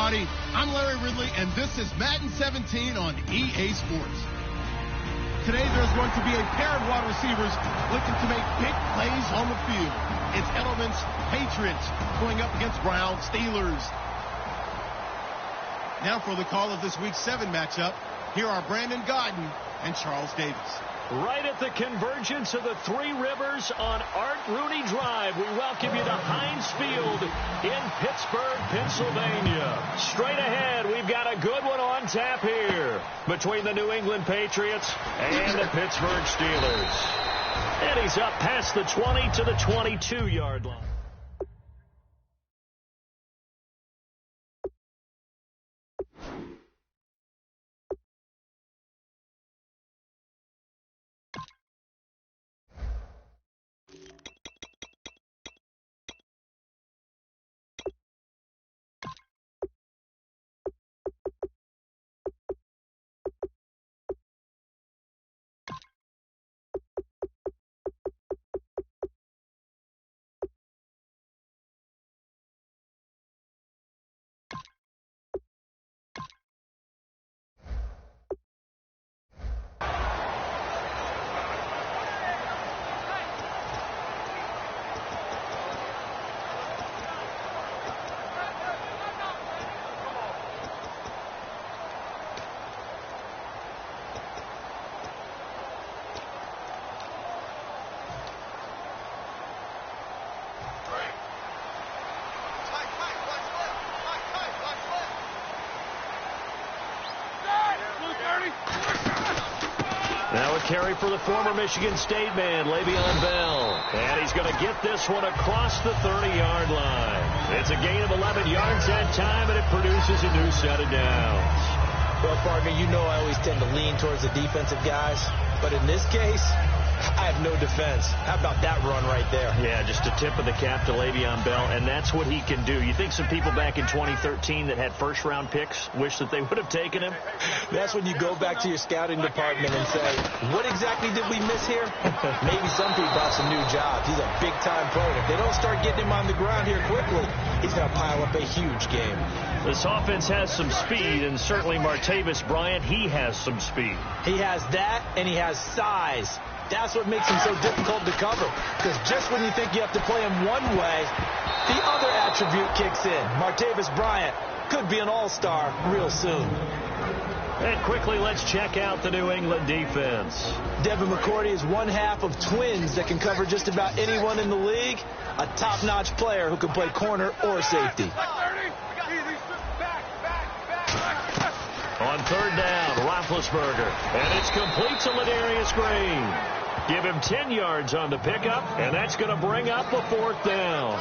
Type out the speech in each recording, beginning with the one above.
everybody. I'm Larry Ridley, and this is Madden 17 on EA Sports. Today, there's going to be a pair of wide receivers looking to make big plays on the field. It's Edelman's Patriots going up against Brown Steelers. Now for the call of this week's 7 matchup, here are Brandon Godden and Charles Davis. Right at the convergence of the Three Rivers on Art Rooney Drive, we welcome you to Heinz Field in Pittsburgh, Pennsylvania. Straight ahead, we've got a good one on tap here between the New England Patriots and the Pittsburgh Steelers. And he's up past the 20 to the 22-yard line. Now a carry for the former Michigan State man, Le'Veon Bell. And he's going to get this one across the 30-yard line. It's a gain of 11 yards that time, and it produces a new set of downs. Well, partner, you know I always tend to lean towards the defensive guys. But in this case, I have no defense. How about that run right there? Yeah, just a tip of the cap to Le'Veon Bell, and that's what he can do. You think some people back in 2013 that had first-round picks wish that they would have taken him? That's when you go back to your scouting department and say, what exactly did we miss here? Maybe some people have some new jobs. He's a big-time player. If they don't start getting him on the ground here quickly, he's going to pile up a huge game. This offense has some speed, and certainly Martavis Bryant, he has some speed. He has that, and he has size. That's what makes him so difficult to cover. Because just when you think you have to play him one way, the other attribute kicks in. Martavis Bryant could be an all-star real soon. And quickly, let's check out the New England defense. Devin McCourty is one half of twins that can cover just about anyone in the league. A top-notch player who can play corner or safety. On third down, Roethlisberger. And it's complete to Ladarius Green. Give him 10 yards on the pickup, and that's going to bring up a fourth down.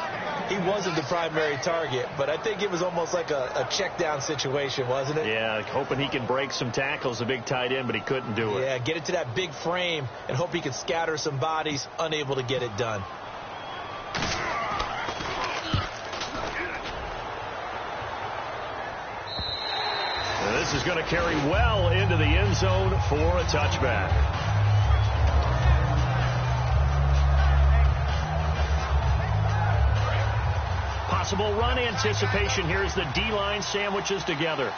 He wasn't the primary target, but I think it was almost like a check-down situation, wasn't it? Yeah, hoping he can break some tackles, a big tight end, but he couldn't do it. Yeah, get it to that big frame and hope he can scatter some bodies, unable to get it done. And this is going to carry well into the end zone for a touchback. Possible run anticipation. Here's the D-line sandwiches together.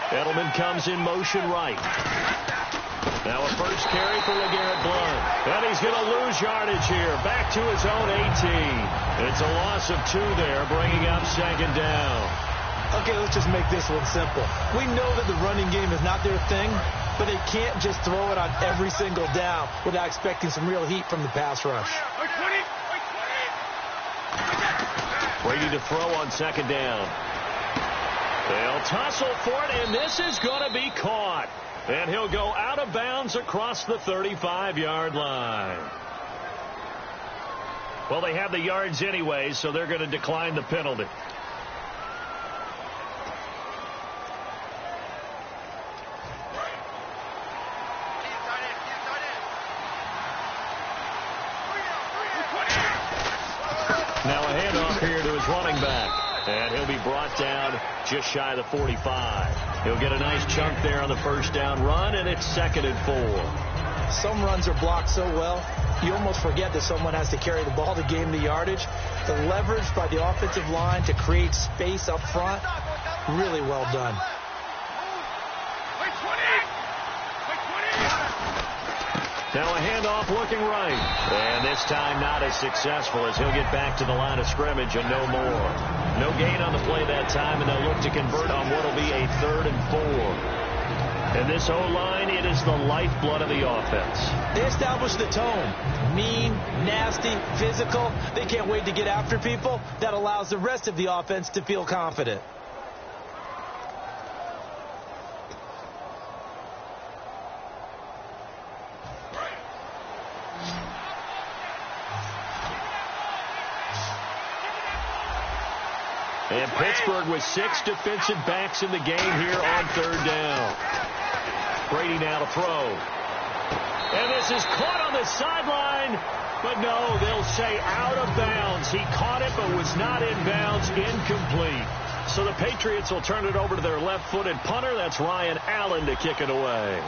Edelman comes in motion right. Now a first carry for LeGarrette Blount. And he's going to lose yardage here. Back to his own 18. It's a loss of 2 there, bringing up second down. Okay, let's just make this one simple. We know that the running game is not their thing, but they can't just throw it on every single down without expecting some real heat from the pass rush. Brady to throw on second down. They'll tussle for it, and this is going to be caught. And he'll go out of bounds across the 35-yard line. Well, they have the yards anyway, so they're going to decline the penalty. Now a handoff here to his running back. And he'll be brought down just shy of the 45. He'll get a nice chunk there on the first down run, and it's 2nd and 4. Some runs are blocked so well, you almost forget that someone has to carry the ball to gain the yardage. The leverage by the offensive line to create space up front, really well done. Now a handoff looking right. And this time not as successful as he'll get back to the line of scrimmage and no more. No gain on the play that time, and they'll look to convert on what will be a 3rd and 4. And this O-line, it is the lifeblood of the offense. They establish the tone. Mean, nasty, physical. They can't wait to get after people. That allows the rest of the offense to feel confident. And Pittsburgh with 6 defensive backs in the game here on 3rd down. Brady now to throw. And this is caught on the sideline. But no, they'll say out of bounds. He caught it but was not in bounds. Incomplete. So the Patriots will turn it over to their left-footed punter. That's Ryan Allen to kick it away.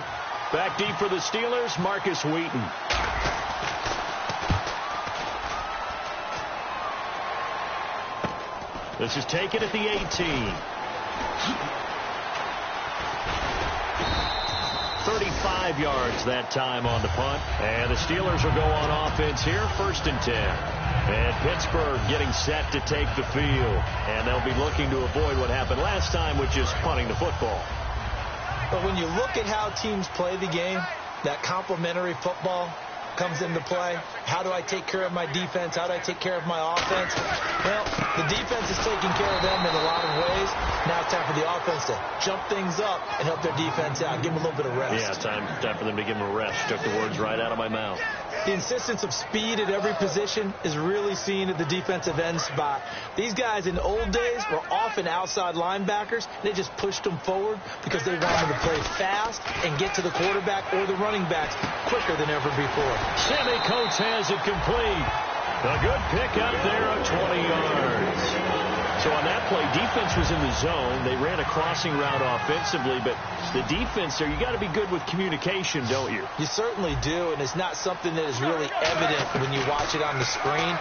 Back deep for the Steelers, Marcus Wheaton. This is taken at the 18. 35 yards that time on the punt. And the Steelers will go on offense here, 1st and 10. And Pittsburgh getting set to take the field. And they'll be looking to avoid what happened last time, which is punting the football. But when you look at how teams play the game, that complementary football comes into play. How do I take care of my defense? How do I take care of my offense? Well, the defense is taking care of them in a lot of ways. Now it's time for the offense to jump things up and help their defense out. Give them a little bit of rest. Yeah, time for them to give them a rest. Took the words right out of my mouth. The insistence of speed at every position is really seen at the defensive end spot. These guys in the old days were often outside linebackers. They just pushed them forward because they wanted to play fast and get to the quarterback or the running backs quicker than ever before. Sammy Coates has it complete. A good pickup there of 20 yards. So on that play, defense was in the zone. They ran a crossing route offensively, but the defense there, you got to be good with communication, don't you? You certainly do, and it's not something that is really evident when you watch it on the screen.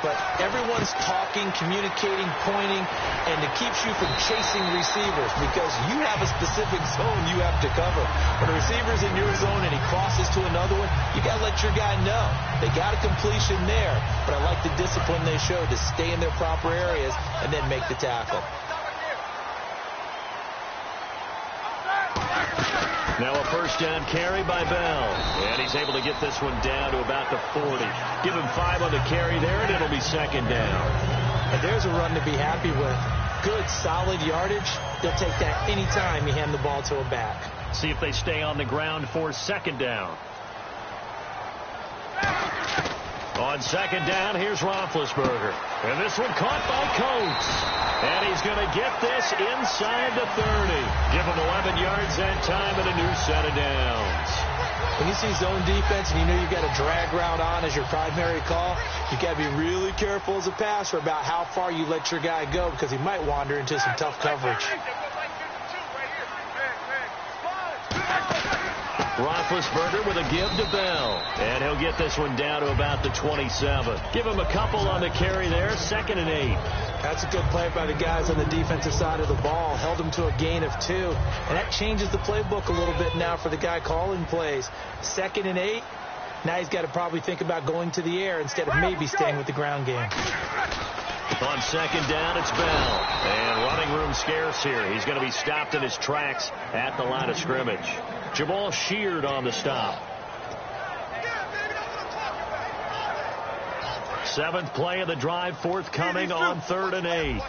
But everyone's talking, communicating, pointing, and it keeps you from chasing receivers because you have a specific zone you have to cover. When a receiver's in your zone and he crosses to another one, you got to let your guy know. They got a completion there, but I like the discipline they showed to stay in their proper areas and then make the tackle. Now a 1st down carry by Bell. And he's able to get this one down to about the 40. Give him 5 on the carry there, and it'll be 2nd down. And there's a run to be happy with. Good, solid yardage. They'll take that anytime you hand the ball to a back. See if they stay on the ground for 2nd down. On 2nd down, here's Roethlisberger. And this one caught by Coates. And he's going to get this inside the 30. Give him 11 yards that time and a new set of downs. When you see zone defense and you know you've got a drag route on as your primary call, you got to be really careful as a passer about how far you let your guy go because he might wander into some tough coverage. Roethlisberger with a give to Bell. And he'll get this one down to about the 27. Give him a couple on the carry there. 2nd and 8. That's a good play by the guys on the defensive side of the ball. Held him to a gain of 2. And that changes the playbook a little bit now for the guy calling plays. 2nd and 8. Now he's got to probably think about going to the air instead of maybe staying with the ground game. On 2nd down, it's Bell. And running room scarce here. He's going to be stopped in his tracks at the line of scrimmage. Jamal Sheard on the stop. 7th play of the drive, forthcoming on 3rd and 8.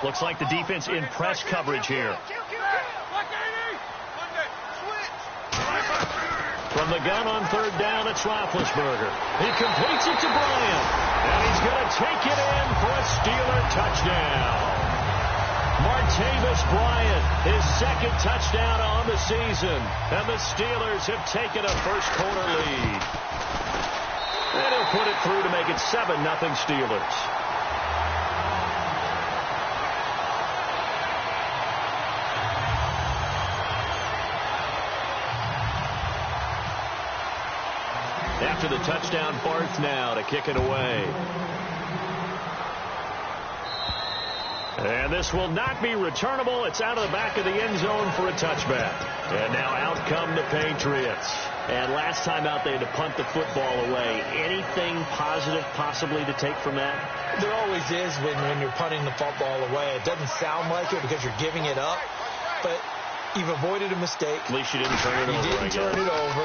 Looks like the defense in press coverage here. From the gun on 3rd down, it's Roethlisberger. He completes it to Bryant. And he's going to take it in for a Steeler touchdown. Martavis Bryant, his 2nd touchdown on the season. And the Steelers have taken a first-quarter lead. And he'll put it through to make it 7-0 Steelers. after the touchdown. Barth now to kick it away. And this will not be returnable. It's out of the back of the end zone for a touchback. And now out come the Patriots. And last time out, they had to punt the football away. Anything positive possibly to take from that? There always is when you're punting the football away. It doesn't sound like it because you're giving it up, but you've avoided a mistake. At least you didn't turn it over. You didn't turn it over,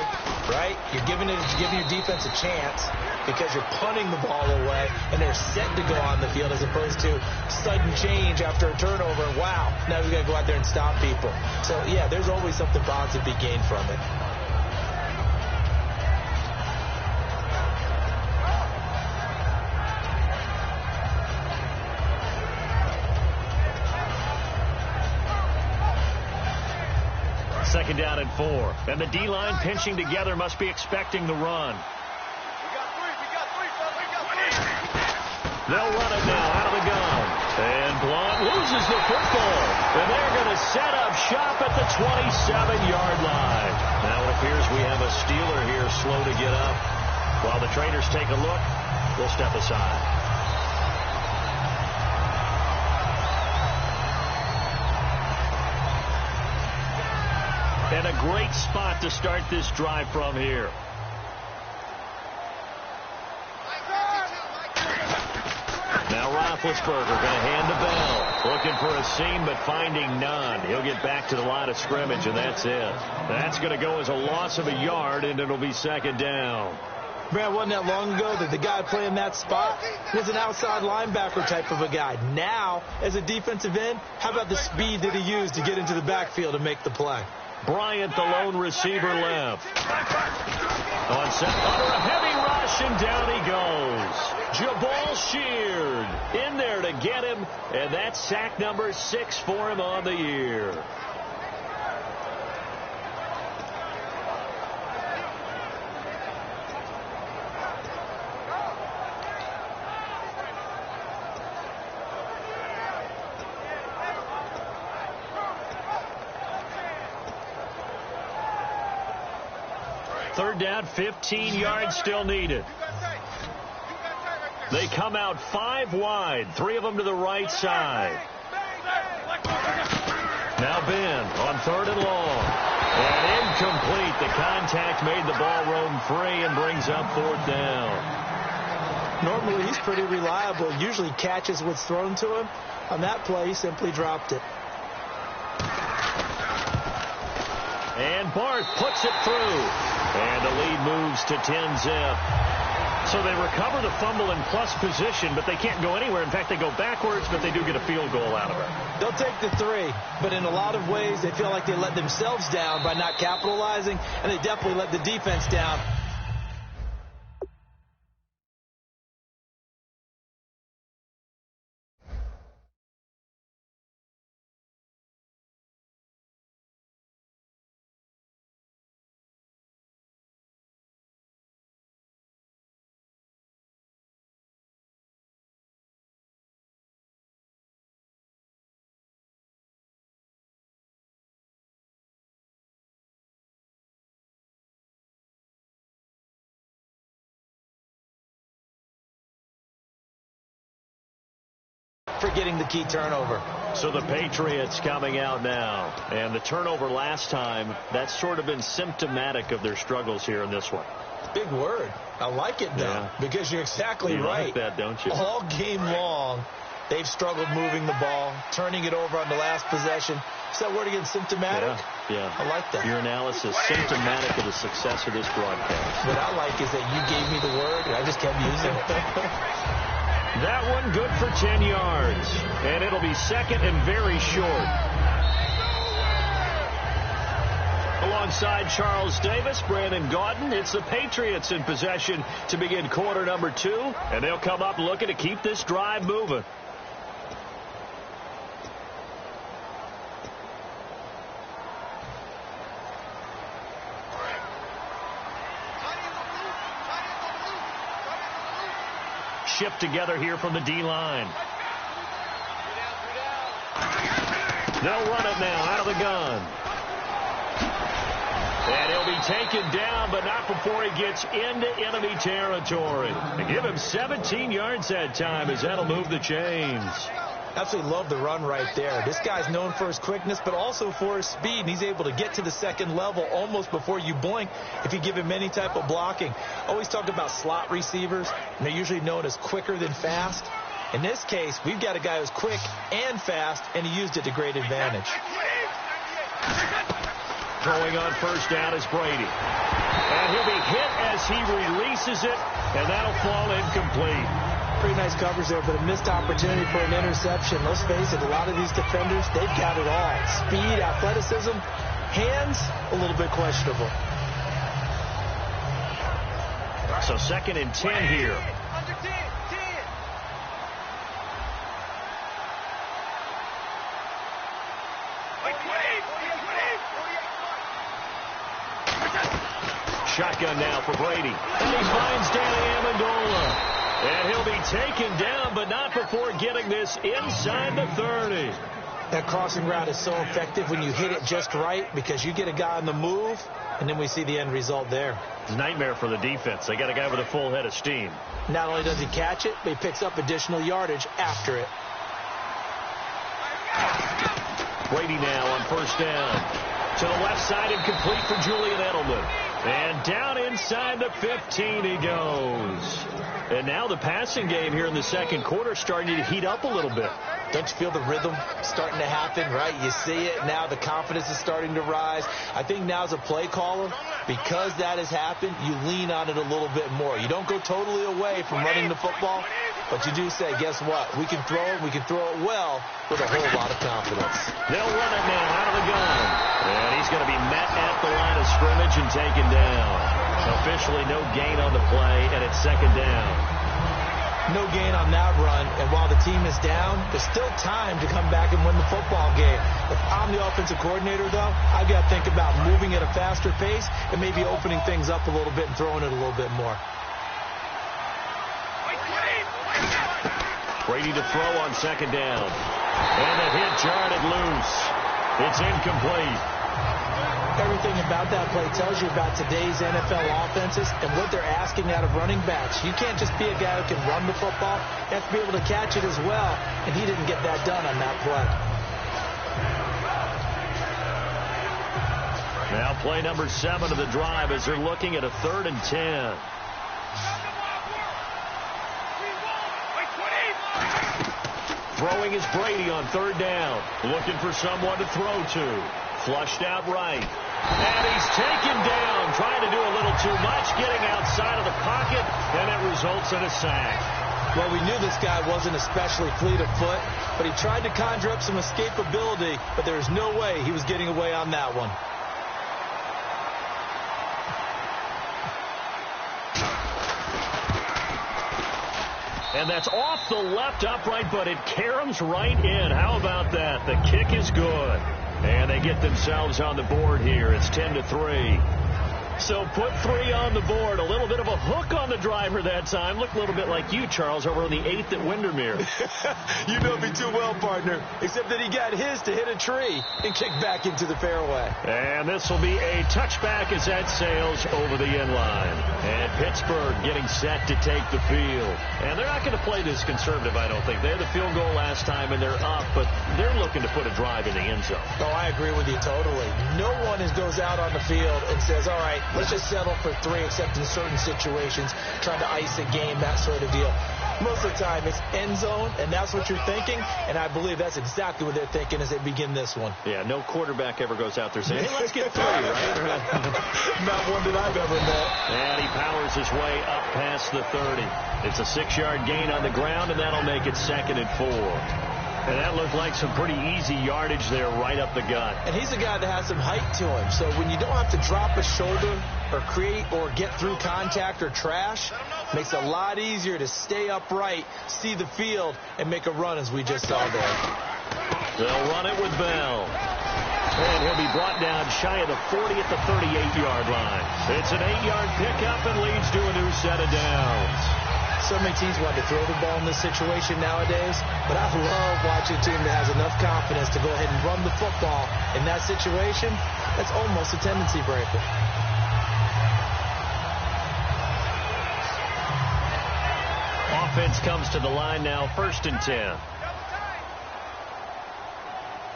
right? You're giving your defense a chance because you're punting the ball away, and they're set to go on the field as opposed to sudden change after a turnover. And wow, now we've got to go out there and stop people. So, yeah, there's always something positive to be gained from it. Second down and 4. And the D-line pinching together must be expecting the run. They'll run it now out of the gun. And Blount loses the football. And they're going to set up shop at the 27-yard line. Now it appears we have a Steeler here slow to get up. While the Trainers take a look, we'll step aside. And a great spot to start this drive from here. Now Roethlisberger going to hand the bell. Looking for a seam, but finding none. He'll get back to the line of scrimmage, and that's it. That's going to go as a loss of a yard, and it'll be second down. Man, wasn't that long ago that the guy playing that spot was an outside linebacker type of a guy. Now, as a defensive end, how about the speed that he used to get into the backfield and make the play? Bryant, the lone receiver, left. On set, under a heavy rush, and down he goes. Jabal Sheard in there to get him, and that's sack number 6 for him on the year. Third down, 15 yards still needed. They come out 5 wide, 3 of them to the right side. Now Ben on 3rd and long. And incomplete. The contact made the ball roam free and brings up 4th down. Normally he's pretty reliable. Usually catches what's thrown to him. On that play, he simply dropped it. And Barth puts it through. And the lead moves to 10-zip. So they recover the fumble in plus position, but they can't go anywhere. In fact, they go backwards, but they do get a field goal out of it. They'll take the 3, but in a lot of ways, they feel like they let themselves down by not capitalizing, and they definitely let the defense down. For getting the key turnover. So the Patriots coming out now. And the turnover last time, that's sort of been symptomatic of their struggles here in this one. Big word. I like it, though, because you're exactly right. You like that, don't you? All game long, they've struggled moving the ball, turning it over on the last possession. Is that word again, symptomatic? Yeah. I like that. Your analysis, symptomatic of the success of this broadcast. What I like is that you gave me the word, and I just kept using it. That one good for 10 yards. And it'll be second and very short. Alongside Charles Davis, Brandon Gaudin, it's the Patriots in possession to begin quarter number 2. And they'll come up looking to keep this drive moving. Shift together here from the D-line. They'll run it now out of the gun. And he'll be taken down, but not before he gets into enemy territory. They give him 17 yards that time as that'll move the chains. Absolutely love the run right there. This guy's known for his quickness, but also for his speed, and he's able to get to the second level almost before you blink if you give him any type of blocking. Always talk about slot receivers, and they're usually known as quicker than fast. In this case, we've got a guy who's quick and fast, and he used it to great advantage. Throwing on first down is Brady. And he'll be hit as he releases it, and that'll fall incomplete. Pretty nice coverage there, but a missed opportunity for an interception. Let's face it, a lot of these defenders, they've got it all. Speed, athleticism, hands, a little bit questionable. So 2nd and 10 here. Shotgun now for Brady. And he finds Danny Amendola. And he'll be taken down, but not before getting this inside the 30. That crossing route is so effective when you hit it just right because you get a guy on the move, and then we see the end result there. It's a nightmare for the defense. They got a guy with a full head of steam. Not only does he catch it, but he picks up additional yardage after it. Brady now on first down. To the left side and complete for Julian Edelman. And down inside the 15 he goes. And now the passing game here in the second quarter starting to heat up a little bit. Don't you feel the rhythm starting to happen, right? You see it now. The confidence is starting to rise. I think now as a play caller, because that has happened, you lean on it a little bit more. You don't go totally away from running the football, but you do say, guess what? We can throw it. We can throw it well with a whole lot of confidence. They'll run it now out of the gun. And he's going to be met at the line of scrimmage and taken down. Officially no gain on the play, and it's 2nd down. No gain on that run, and while the team is down, there's still time to come back and win the football game. If I'm the offensive coordinator, though, I've got to think about moving at a faster pace and maybe opening things up a little bit and throwing it a little bit more. Brady to throw on 2nd down. And the hit jarred it loose. It's incomplete. Everything about that play tells you about today's NFL offenses and what they're asking out of running backs. You can't just be a guy who can run the football. You have to be able to catch it as well, and he didn't get that done on that play. Now play number 7 of the drive as they're looking at a 3rd and 10. Throwing is Brady on 3rd down. Looking for someone to throw to. Flushed out right. And he's taken down, trying to do a little too much, getting outside of the pocket, and it results in a sack. Well, we knew this guy wasn't especially fleet of foot, but he tried to conjure up some escapability, but there's no way he was getting away on that one. And that's off the left upright, but it caroms right in. How about that? The kick is good. And they get themselves on the board here. It's 10-3. So put 3 on the board. A little bit of a hook on the driver that time. Looked a little bit like you, Charles, over on the 8th at Windermere. You know me too well, partner. Except that he got his to hit a tree and kick back into the fairway. And this will be a touchback as that sails over the end line. And Pittsburgh getting set to take the field. And they're not going to play this conservative, I don't think. They had the field goal last time, and they're up, but they're looking to put a drive in the end zone. Oh, I agree with you totally. No one goes out on the field and says, all right, let's just settle for 3, except in certain situations, trying to ice a game, that sort of deal. Most of the time, it's end zone, and that's what you're thinking, and I believe that's exactly what they're thinking as they begin this one. Yeah, no quarterback ever goes out there saying, hey, let's get 3, right? Not one that I've ever met. And he powers his way up past the 30. It's a 6-yard gain on the ground, and that'll make it 2nd and 4. And that looked like some pretty easy yardage there right up the gut. And he's a guy that has some height to him. So when you don't have to drop a shoulder or create or get through contact or trash, makes it a lot easier to stay upright, see the field, and make a run as we just saw there. They'll run it with Bell. And he'll be brought down shy of the 40 at the 38-yard line. It's an 8-yard pickup and leads to a new set of downs. So many teams want to throw the ball in this situation nowadays, but I love watching a team that has enough confidence to go ahead and run the football. In that situation, that's almost a tendency breaker. 2nd offense comes to the line now, 1st and 10.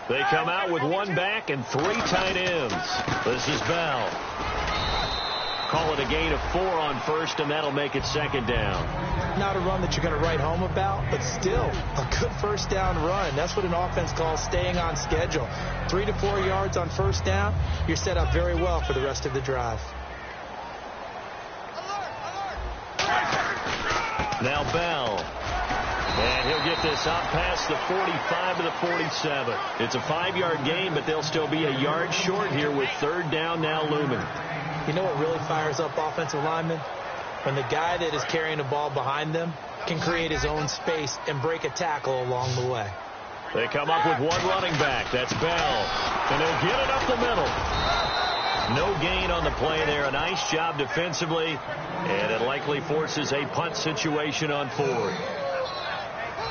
They come out with one back and 3 tight ends. This is Bell. Call it a gain of 4 on 1st, and that'll make it 2nd down. Not a run that you're going to write home about, but still a good 1st down run. That's what an offense calls staying on schedule. 3 to 4 yards on 1st down. You're set up very well for the rest of the drive. Now Bell. And he'll get this out past the 45 to the 47. It's a 5-yard gain, but they'll still be a yard short here with 3rd down now looming. You know what really fires up offensive linemen? When the guy that is carrying the ball behind them can create his own space and break a tackle along the way. They come up with one running back. That's Bell. And they'll get it up the middle. No gain on the play there. A nice job defensively. And it likely forces a punt situation on 4th.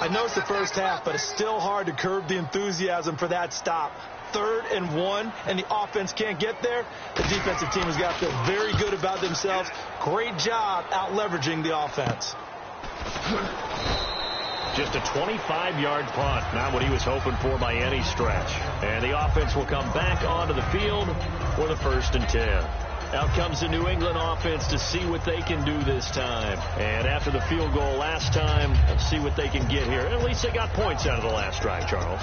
I know it's the first half, but it's still hard to curb the enthusiasm for that stop. 3rd and 1, and the offense can't get there. The defensive team has got to feel very good about themselves. Great job out-leveraging the offense. Just a 25-yard punt. Not what he was hoping for by any stretch. And the offense will come back onto the field for the 1st and 10. Out comes the New England offense to see what they can do this time. And after the field goal last time, let's see what they can get here. At least they got points out of the last drive, Charles.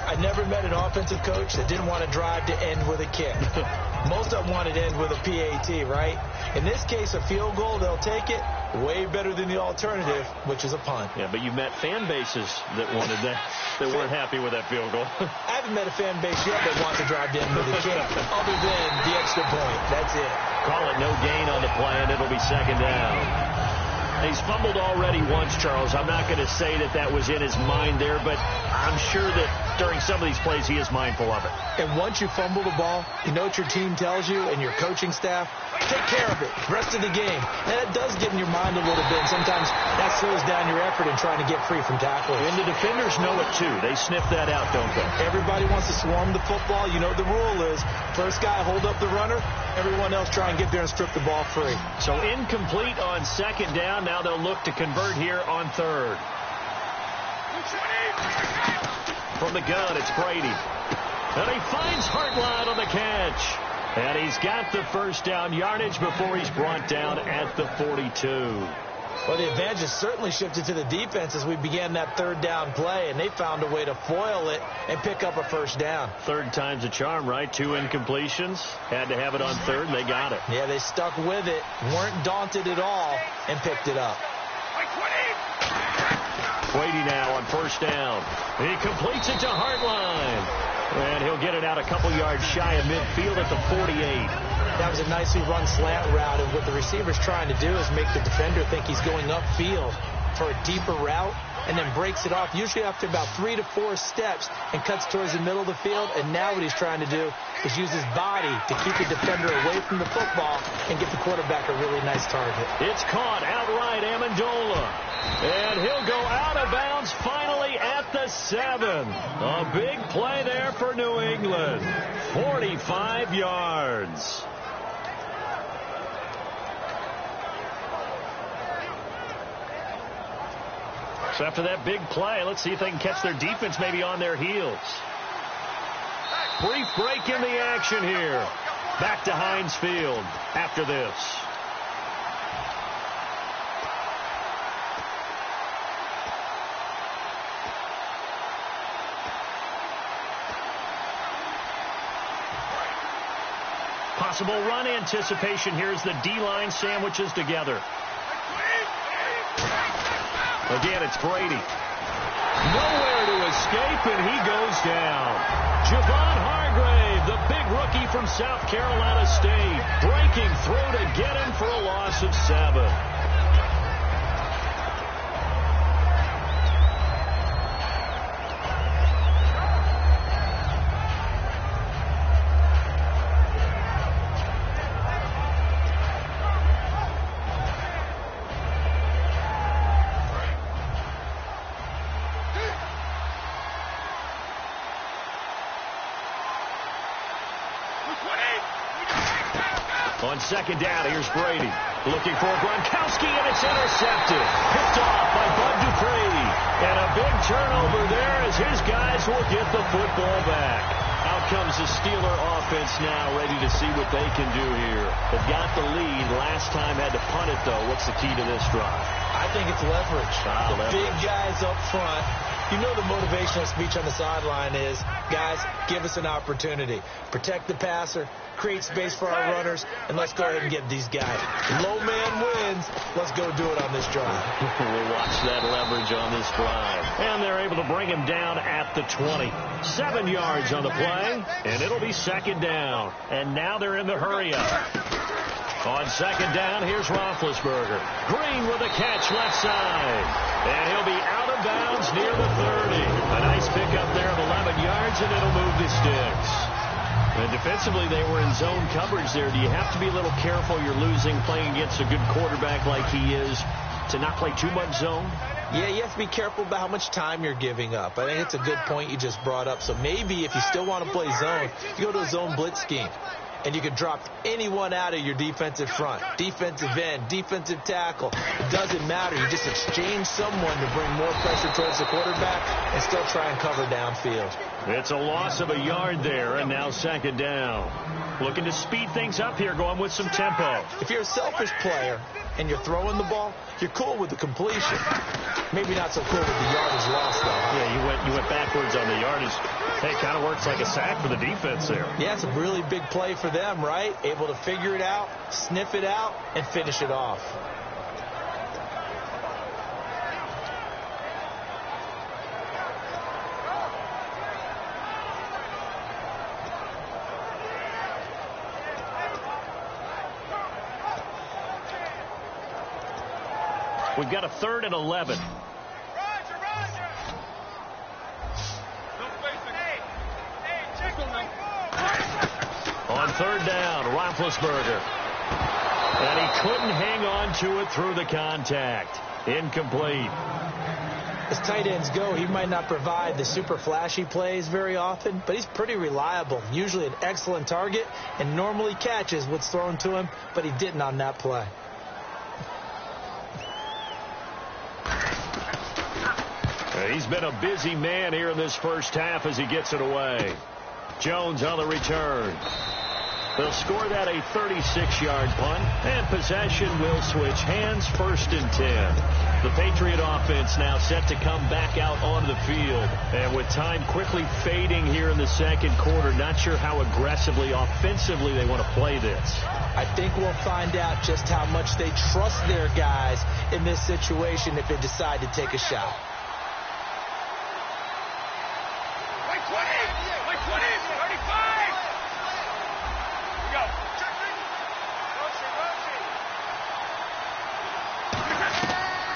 I never met an offensive coach that didn't want to drive to end with a kick. Most of them wanted to end with a PAT, right? In this case, a field goal, they'll take it. Way better than the alternative, which is a punt. Yeah, but you met fan bases that wanted that, that weren't happy with that field goal. I haven't met a fan base yet that wants to drive to end with a kick, other than the extra point. That's it. Call it no gain on the play, and it'll be 2nd down. He's fumbled already once, Charles. I'm not going to say that that was in his mind there, but I'm sure that during some of these plays he is mindful of it. And once you fumble the ball, you know what your team tells you and your coaching staff? Take care of it. Rest of the game. And it does get in your mind a little bit. Sometimes that slows down your effort in trying to get free from tackles. And the defenders know it, too. They sniff that out, don't they? Everybody wants to swarm the football. You know what the rule is. First guy, hold up the runner. Everyone else try and get there and strip the ball free. So incomplete on 2nd down. Now they'll look to convert here on 3rd. From the gun, it's Brady. And he finds Hartline on the catch. And he's got the 1st down yardage before he's brought down at the 42. Well, the advantage has certainly shifted to the defense as we began that 3rd down play, and they found a way to foil it and pick up a 1st down. 3rd time's a charm, right? 2 incompletions. Had to have it on 3rd. They got it. Yeah, they stuck with it, weren't daunted at all, and picked it up. Brady now on 1st down. He completes it to Hartline. And he'll get it out a couple yards shy of midfield at the 48. That was a nicely run slant route, and what the receiver's trying to do is make the defender think he's going upfield for a deeper route, and then breaks it off, usually after about 3 to 4 steps, and cuts towards the middle of the field. And now what he's trying to do is use his body to keep the defender away from the football and give the quarterback a really nice target. It's caught outright, Amendola. And he'll go out of bounds finally at the 7. A big play there for New England. 45 yards. So after that big play, let's see if they can catch their defense maybe on their heels. Brief break in the action here. Back to Heinz Field after this. Possible run anticipation here as the D-line sandwiches together. Again, it's Brady. Nowhere to escape, and he goes down. Javon Hargrave, the big rookie from South Carolina State, breaking through to get him for a loss of 7. On 2nd down, here's Brady. Looking for Gronkowski, and it's intercepted. Picked off by Bud turnover there as his guys will get the football back. Out comes the Steeler offense now, ready to see what they can do here. They've got the lead. Last time had to punt it, though. What's the key to this drive? I think it's leverage. Big guys up front. You know the motivational speech on the sideline is, guys, give us an opportunity. Protect the passer, create space for our runners, and let's go ahead and get these guys. Low man wins. Let's go do it on this drive. We'll watch that leverage on this drive. And they're able to bring him down at the 20. 7 yards on the play, and it'll be second down. And now they're in the hurry-up. On second down, here's Roethlisberger. Green with a catch left side. And he'll be out of bounds near the 30. A nice pickup there of 11 yards, and it'll move the sticks. And defensively, they were in zone coverage there. Do you have to be a little careful? You're losing, playing against a good quarterback like he is, to not play too much zone? Yeah, you have to be careful about how much time you're giving up. I think it's a good point you just brought up. So maybe if you still want to play zone, you go to a zone blitz scheme. And you can drop anyone out of your defensive front, defensive end, defensive tackle. It doesn't matter. You just exchange someone to bring more pressure towards the quarterback and still try and cover downfield. It's a loss of a yard there, and now second down. Looking to speed things up here, going with some tempo. If you're a selfish player and you're throwing the ball, you're cool with the completion. Maybe not so cool with the yardage loss, though. Yeah, you went backwards on the yardage. Hey, it kind of works like a sack for the defense there. Yeah, it's a really big play for them, right? Able to figure it out, sniff it out, and finish it off. We've got a 3rd and 11. On third down, Roethlisberger. And he couldn't hang on to it through the contact. Incomplete. As tight ends go, he might not provide the super flashy plays very often, but he's pretty reliable. Usually an excellent target and normally catches what's thrown to him, but he didn't on that play. He's been a busy man here in this first half as he gets it away. Jones on the return. They'll score that a 36-yard punt, and possession will switch hands, 1st and 10. The Patriot offense now set to come back out onto the field. And with time quickly fading here in the second quarter, not sure how aggressively, offensively they want to play this. I think we'll find out just how much they trust their guys in this situation if they decide to take a shot.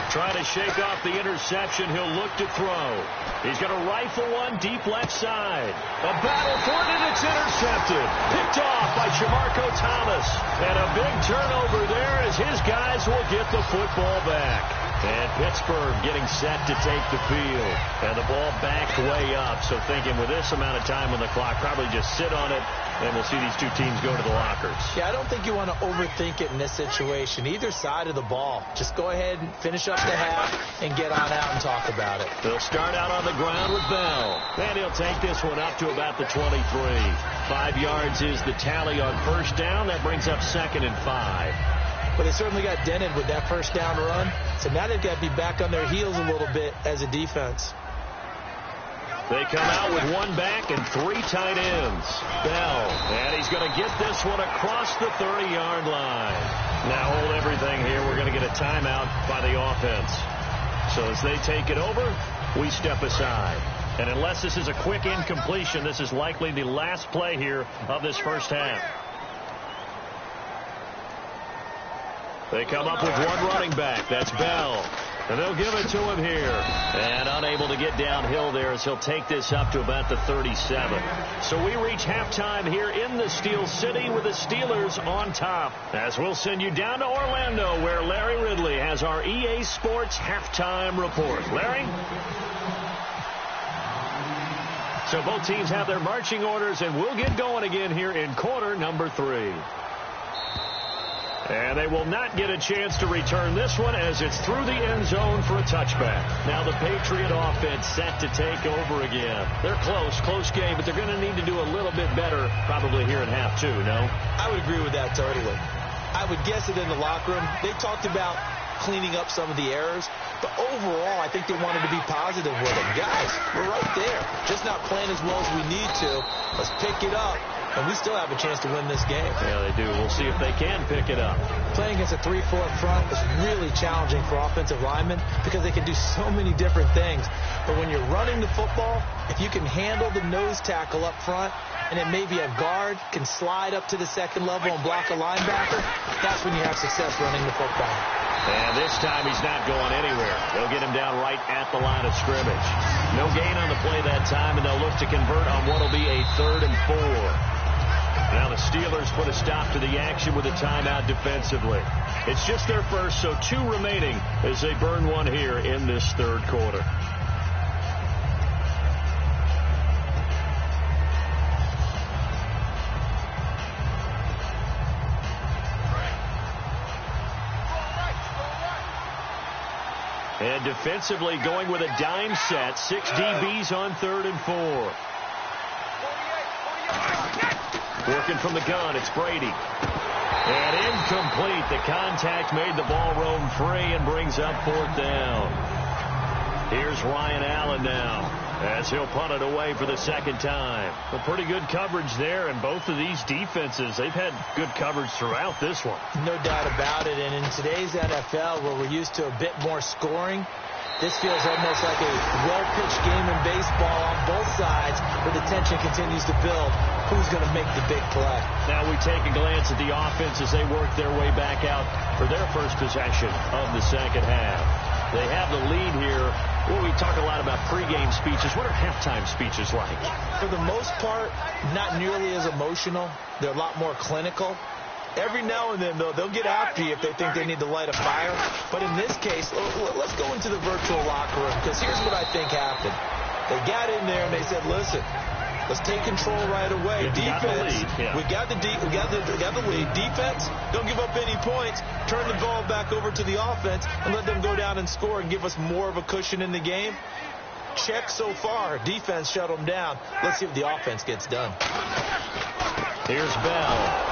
Trying to shake off the interception. He'll look to throw. He's going to rifle one deep left side. A battle for it, and it's intercepted. Picked off by Shamarko Thomas. And a big turnover there as his guys will get the football back. And Pittsburgh getting set to take the field. And the ball backed way up. So thinking with this amount of time on the clock, probably just sit on it, and we'll see these two teams go to the lockers. Yeah, I don't think you want to overthink it in this situation. Either side of the ball. Just go ahead and finish up the half and get on out and talk about it. They'll start out on the ground with Bell. And he'll take this one up to about the 23. 5 yards is the tally on first down. That brings up 2nd and 5. But they certainly got dented with that first down run. So now they've got to be back on their heels a little bit as a defense. They come out with 1 back and 3 tight ends. Bell, and he's going to get this one across the 30-yard line. Now hold everything here. We're going to get a timeout by the offense. So as they take it over, we step aside. And unless this is a quick incompletion, this is likely the last play here of this first half. They come up with 1 running back. That's Bell. And they'll give it to him here. And unable to get downhill there as he'll take this up to about the 37. So we reach halftime here in the Steel City with the Steelers on top. As we'll send you down to Orlando where Larry Ridley has our EA Sports halftime report. Larry? So both teams have their marching orders, and we'll get going again here in quarter number 3. And they will not get a chance to return this one as it's through the end zone for a touchback. Now the Patriot offense set to take over again. They're close game, but they're going to need to do a little bit better probably here in half two, no? I would agree with that totally. I would guess that in the locker room, they talked about cleaning up some of the errors, but overall, I think they wanted to be positive with them. Guys, we're right there. Just not playing as well as we need to. Let's pick it up, and we still have a chance to win this game. Yeah, they do. We'll see if they can pick it up. Playing against a 3-4 front is really challenging for offensive linemen because they can do so many different things. But when you're running the football, if you can handle the nose tackle up front, and then maybe a guard can slide up to the second level and block a linebacker, that's when you have success running the football. And this time he's not going anywhere. They'll get him down right at the line of scrimmage. No gain on the play that time, and they'll look to convert on what will be a 3rd and 4. Now the Steelers put a stop to the action with a timeout defensively. It's just their first, so 2 remaining as they burn one here in this 3rd quarter. And defensively going with a dime set. 6 DBs on 3rd and 4. Working from the gun, it's Brady. And incomplete. The contact made the ball roam free and brings up 4th down. Here's Ryan Allen now as he'll punt it away for the 2nd time. Well, pretty good coverage there, and both of these defenses, they've had good coverage throughout this one. No doubt about it, and in today's NFL where we're used to a bit more scoring, this feels almost like a well-pitched game in baseball on both sides where the tension continues to build. Who's going to make the big play? Now we take a glance at the offense as they work their way back out for their first possession of the 2nd half. They have the lead here. Well, we talk a lot about pregame speeches. What are halftime speeches like? For the most part, not nearly as emotional. They're a lot more clinical. Every now and then, though, they'll get after you if they think they need to light a fire. But in this case, let's go into the virtual locker room, because here's what I think happened. They got in there and they said, listen, let's take control right away. Defense, we got the lead. Defense, don't give up any points. Turn the ball back over to the offense and let them go down and score and give us more of a cushion in the game. Check so far. Defense shut them down. Let's see if the offense gets done. Here's Bell.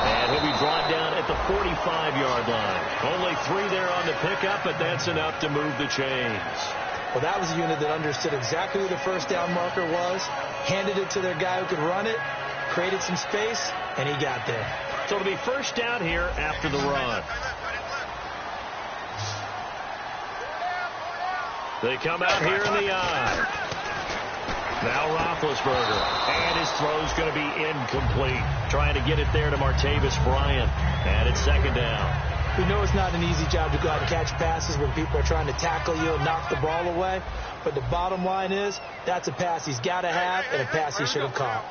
And he'll be brought down at the 45-yard line. Only 3 there on the pickup, but that's enough to move the chains. Well, that was a unit that understood exactly who the first down marker was, handed it to their guy who could run it, created some space, and he got there. So it'll be first down here after the run. They come out here in the eye. Now Roethlisberger, and his throw's going to be incomplete. Trying to get it there to Martavis Bryant, and it's 2nd down. We know it's not an easy job to go out and catch passes when people are trying to tackle you and knock the ball away, but the bottom line is that's a pass he's got to have and a pass he should have caught.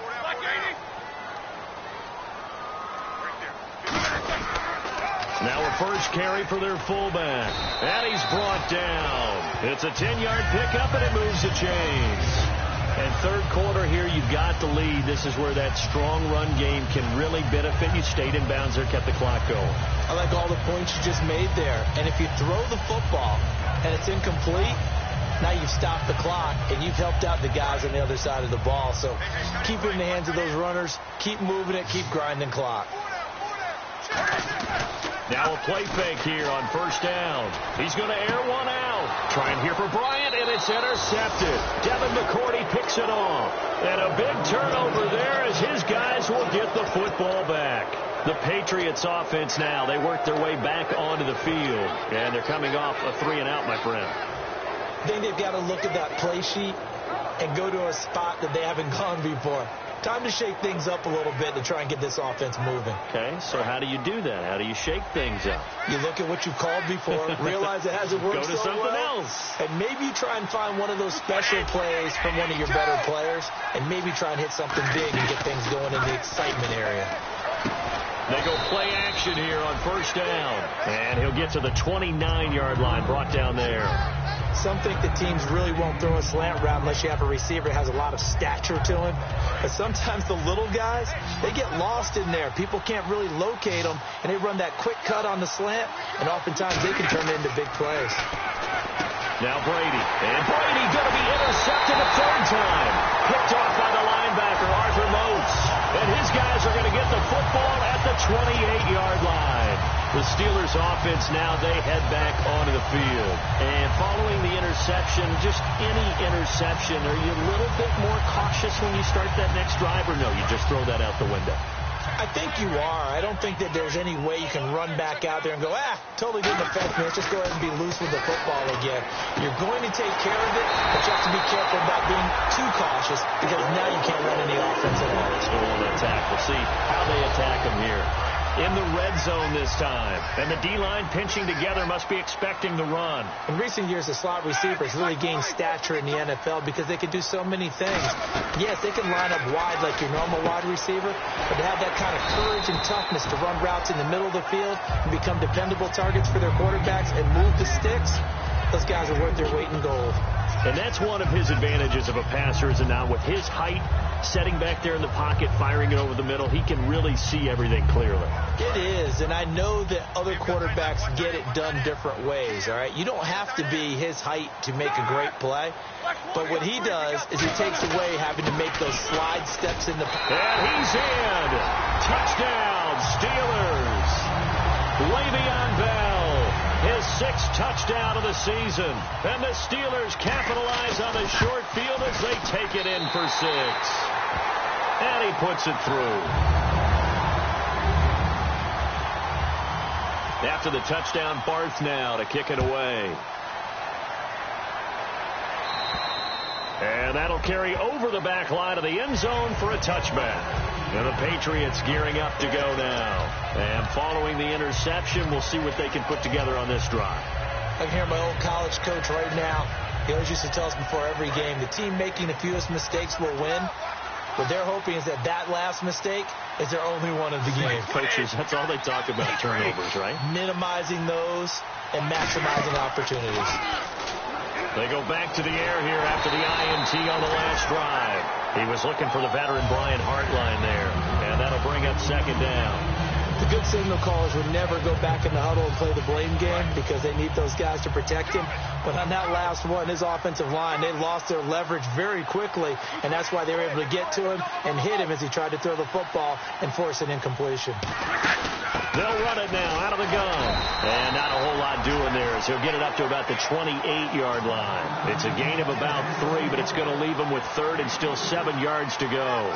Now a first carry for their fullback, and he's brought down. It's a 10-yard pickup, and it moves the chains. And 3rd quarter here, you've got the lead. This is where that strong run game can really benefit you. Stayed in bounds there, kept the clock going. I like all the points you just made there. And if you throw the football and it's incomplete, now you've stopped the clock and you've helped out the guys on the other side of the ball. So keep it in the hands of those runners. Keep moving it. Keep grinding clock. Now a play fake here on first down. He's going to air one out. Trying here for Bryant, and it's intercepted. Devin McCourty picks it off. And a big turnover there as his guys will get the football back. The Patriots offense now, they work their way back onto the field. And they're coming off a 3-and-out, my friend. I think they've got to look at that play sheet and go to a spot that they haven't gone before. Time to shake things up a little bit to try and get this offense moving. Okay, so how do you do that? How do you shake things up? You look at what you've called before, realize it hasn't worked Go to so something well, else. and maybe try and find one of those special plays from one of your better players, and maybe try and hit something big and get things going in the excitement area. They go play action here on first down. And he'll get to the 29-yard line, brought down there. Some think that teams really won't throw a slant route unless you have a receiver that has a lot of stature to him. But sometimes the little guys, they get lost in there. People can't really locate them, and they run that quick cut on the slant, and oftentimes they can turn it into big plays. Now Brady. And Brady going to be intercepted a third time. Picked off by the linebacker, Arthur Moats. And his guys are going to get the football at the 28-yard line. The Steelers offense now, they head back onto the field. And following the interception, just any interception, are you a little bit more cautious when you start that next drive, or no, you just throw that out the window? I think you are. I don't think that there's any way you can run back out there and go, totally didn't affect me. Let's just go ahead and be loose with the football again. You're going to take care of it, but you have to be careful about being too cautious because now you can't run any offense at all. Still on the attack. We'll see how they attack him here. In the red zone this time. And the D-line pinching together must be expecting the run. In recent years, the slot receivers really gained stature in the NFL because they can do so many things. Yes, they can line up wide like your normal wide receiver, but they have that kind of courage and toughness to run routes in the middle of the field and become dependable targets for their quarterbacks and move the sticks. Those guys are worth their weight in gold. And that's one of his advantages of a passer, is it not? With his height, setting back there in the pocket, firing it over the middle, he can really see everything clearly. It is, and I know that other quarterbacks get it done different ways, all right? You don't have to be his height to make a great play, but what he does is he takes away having to make those slide steps in the pocket. And he's in. Touchdown, Steelers. Le'Veon Bell, his 6th touchdown of the season. And the Steelers capitalize on the short field as they take it in for 6. And he puts it through. After the touchdown, Barth now to kick it away. And that'll carry over the back line of the end zone for a touchback. And the Patriots gearing up to go now. And following the interception, we'll see what they can put together on this drive. I can hear my old college coach right now. He always used to tell us before every game, the team making the fewest mistakes will win. What they're hoping is that last mistake is their only one of the game. Coaches, that's all they talk about, turnovers, right? Minimizing those and maximizing opportunities. They go back to the air here after the INT on the last drive. He was looking for the veteran Brian Hartline there, and that'll bring up 2nd down. The good signal callers would never go back in the huddle and play the blame game because they need those guys to protect him. But on that last one, his offensive line, they lost their leverage very quickly, and that's why they were able to get to him and hit him as he tried to throw the football and force an incompletion. They'll run it now out of the gun. And not a whole lot doing there as he'll get it up to about the 28-yard line. It's a gain of about 3, but it's going to leave him with 3rd and still 7 yards to go.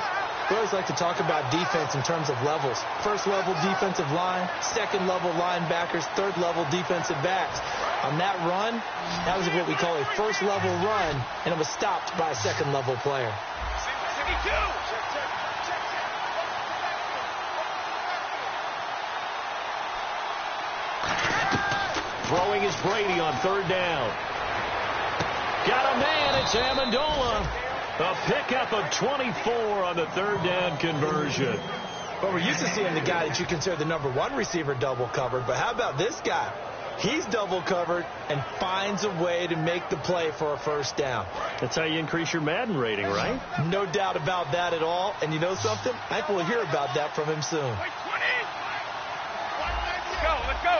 We always like to talk about defense in terms of levels. 1st level defensive line, 2nd level linebackers, 3rd level defensive backs. On that run, that was what we call a 1st level run, and it was stopped by a 2nd level player. Throwing is Brady on 3rd down. Got a man, it's Amendola. A pickup of 24 on the 3rd down conversion. Well, we're used to seeing the guy that you consider the number 1 receiver double covered, but how about this guy? He's double covered and finds a way to make the play for a 1st down. That's how you increase your Madden rating, right? No doubt about that at all. And you know something? I think we'll hear about that from him soon. Let's go.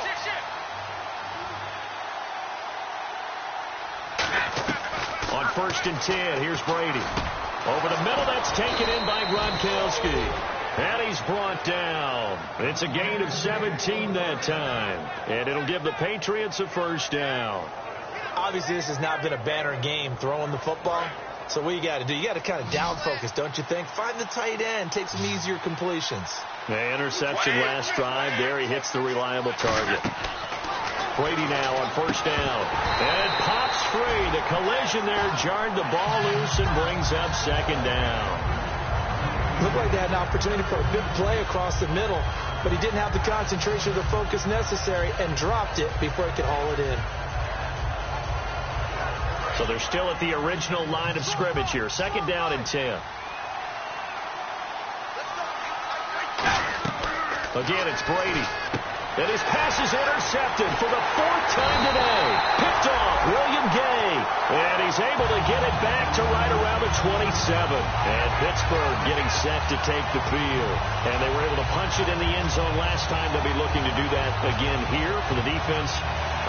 On 1st and 10, here's Brady. Over the middle, that's taken in by Gronkowski. And he's brought down. It's a gain of 17 that time. And it'll give the Patriots a 1st down. Obviously, this has not been a banner game throwing the football. So what you got to do, you got to kind of down focus, don't you think? Find the tight end, take some easier completions. The interception last drive. There he hits the reliable target. Brady now on 1st down. And pops free. The collision there jarred the ball loose and brings up 2nd down. Looked like they had an opportunity for a big play across the middle, but he didn't have the concentration or the focus necessary and dropped it before he could haul it in. So they're still at the original line of scrimmage here. 2nd down and 10. Again, it's Brady. And his pass is intercepted for the 4th time today. Picked off William Gay. able to get it back to right around the 27. And Pittsburgh getting set to take the field. And they were able to punch it in the end zone last time. They'll be looking to do that again here for the defense.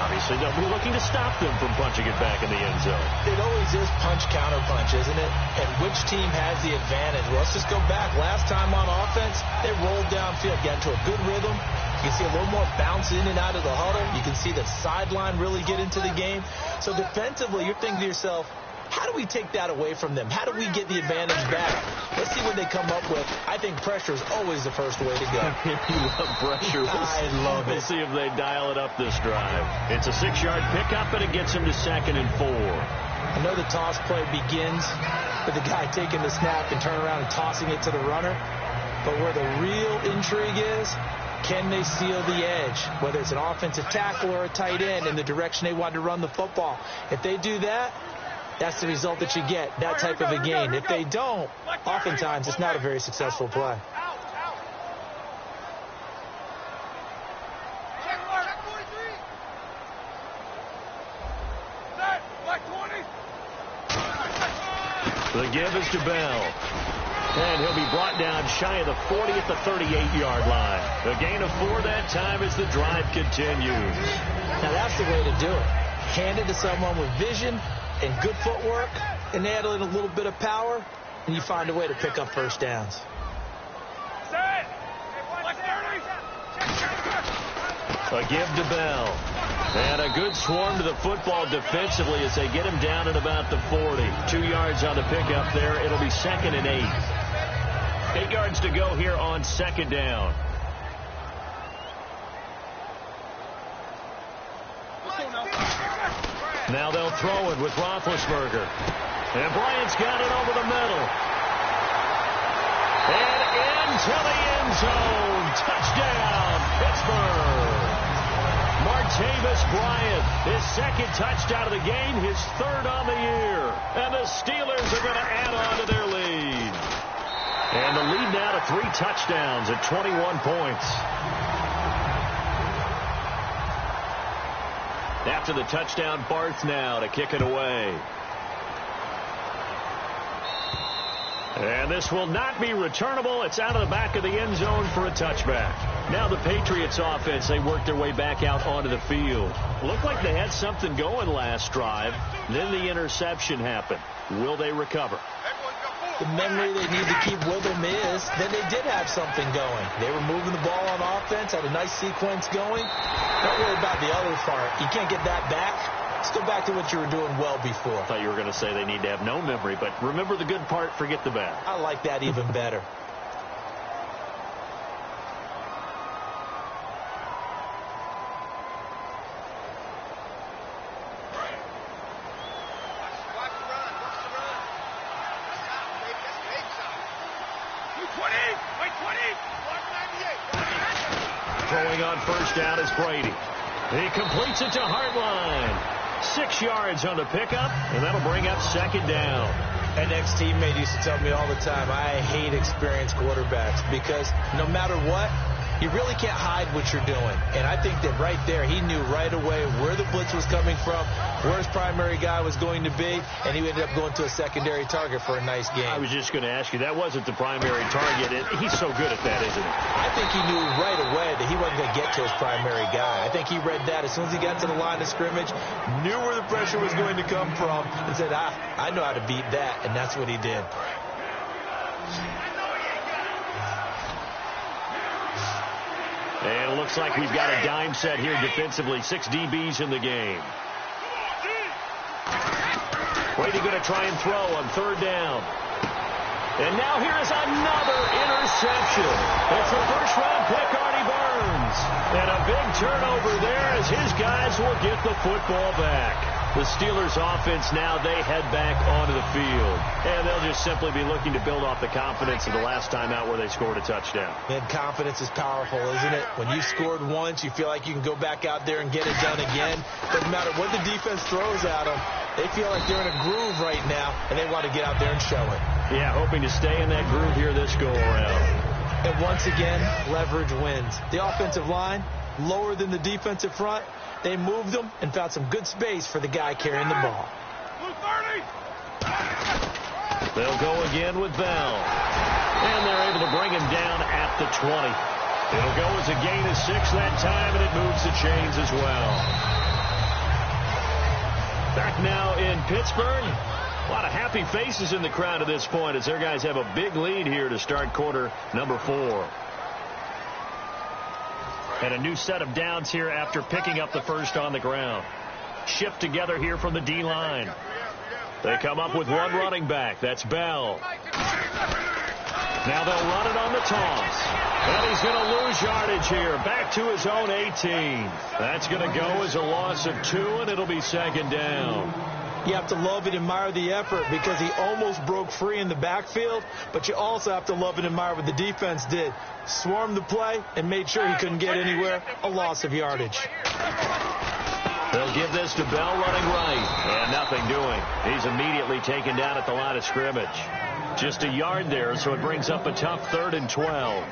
Obviously, they'll be looking to stop them from punching it back in the end zone. It always is punch-counter-punch, isn't it? And which team has the advantage? Well, let's just go back. Last time on offense, they rolled downfield, got into a good rhythm. You can see a little more bounce in and out of the huddle. You can see the sideline really get into the game. So defensively, you're thinking to yourself, how do we take that away from them? How do we get the advantage back? Let's see what they come up with. I think pressure is always the first way to go. You love pressure. I love it. We'll see if they dial it up this drive. It's a 6-yard pickup, and it gets them to 2nd and 4. I know the toss play begins with the guy taking the snap and turning around and tossing it to the runner. But where the real intrigue is, can they seal the edge? Whether it's an offensive tackle or a tight end in the direction they want to run the football. If they do that, that's the result that you get, that type of a gain. If they don't, oftentimes it's not a very successful play. The give is to Bell. And he'll be brought down shy of the 40 at the 38-yard line. A gain of 4 that time as the drive continues. Now that's the way to do it. Hand it to someone with vision and good footwork, and add in a little bit of power, and you find a way to pick up first downs. A give to Bell. And a good swarm to the football defensively as they get him down at about the 40. 2 yards on the pickup there. It'll be 2nd and 8. 8 yards to go here on 2nd down. Now they'll throw it with Roethlisberger. And Bryant's got it over the middle. And into the end zone. Touchdown, Pittsburgh. Martavis Bryant, his 2nd touchdown of the game, his 3rd on the year. And the Steelers are going to add on to their lead. And the lead now to 3 touchdowns at 21 points. After the touchdown, Barth now to kick it away. And this will not be returnable. It's out of the back of the end zone for a touchback. Now the Patriots offense, they work their way back out onto the field. Looked like they had something going last drive. Then the interception happened. Will they recover? The memory they need to keep with them is that they did have something going. They were moving the ball on offense, had a nice sequence going. Don't worry about the other part. You can't get that back. Let's go back to what you were doing well before. I thought you were going to say they need to have no memory, but remember the good part, forget the bad. I like that even better. Throwing on first down is Brady. He completes it to Hartline. 6 yards on the pickup, and that'll bring up 2nd down. An ex-teammate used to tell me all the time, I hate experienced quarterbacks because no matter what, you really can't hide what you're doing. And I think that right there, he knew right away where the blitz was coming from, where his primary guy was going to be, and he ended up going to a secondary target for a nice game. I was just going to ask you, that wasn't the primary target. He's so good at that, isn't he? I think he knew right away that he wasn't going to get to his primary guy. I think he read that as soon as he got to the line of scrimmage, knew where the pressure was going to come from, and said, I know how to beat that, and that's what he did. And it looks like we've got a dime set here defensively. 6 DBs in the game. Brady going to try and throw on 3rd down. And now here is another interception. It's the first-round pick, Artie Burns. And a big turnover there as his guys will get the football back. The Steelers offense now, they head back onto the field. And they'll just simply be looking to build off the confidence of the last time out where they scored a touchdown. And confidence is powerful, isn't it? When you scored once, you feel like you can go back out there and get it done again. Doesn't matter what the defense throws at them. They feel like they're in a groove right now, and they want to get out there and show it. Yeah, hoping to stay in that groove here this go-around. And once again, leverage wins. The offensive line, lower than the defensive front. They moved them and found some good space for the guy carrying the ball. They'll go again with Bell. And they're able to bring him down at the 20. It'll go as a gain of 6 that time, and it moves the chains as well. Back now in Pittsburgh. A lot of happy faces in the crowd at this point as their guys have a big lead here to start quarter number 4. And a new set of downs here after picking up the first on the ground. Shift together here from the D-line. They come up with one running back. That's Bell. Now they'll run it on the toss. And he's going to lose yardage here. Back to his own 18. That's going to go as a loss of 2, and it'll be second down. You have to love and admire the effort because he almost broke free in the backfield, but you also have to love and admire what the defense did. Swarmed the play and made sure he couldn't get anywhere. A loss of yardage. They'll give this to Bell running right, and nothing doing. He's immediately taken down at the line of scrimmage. Just a yard there, so it brings up a tough 3rd and 12.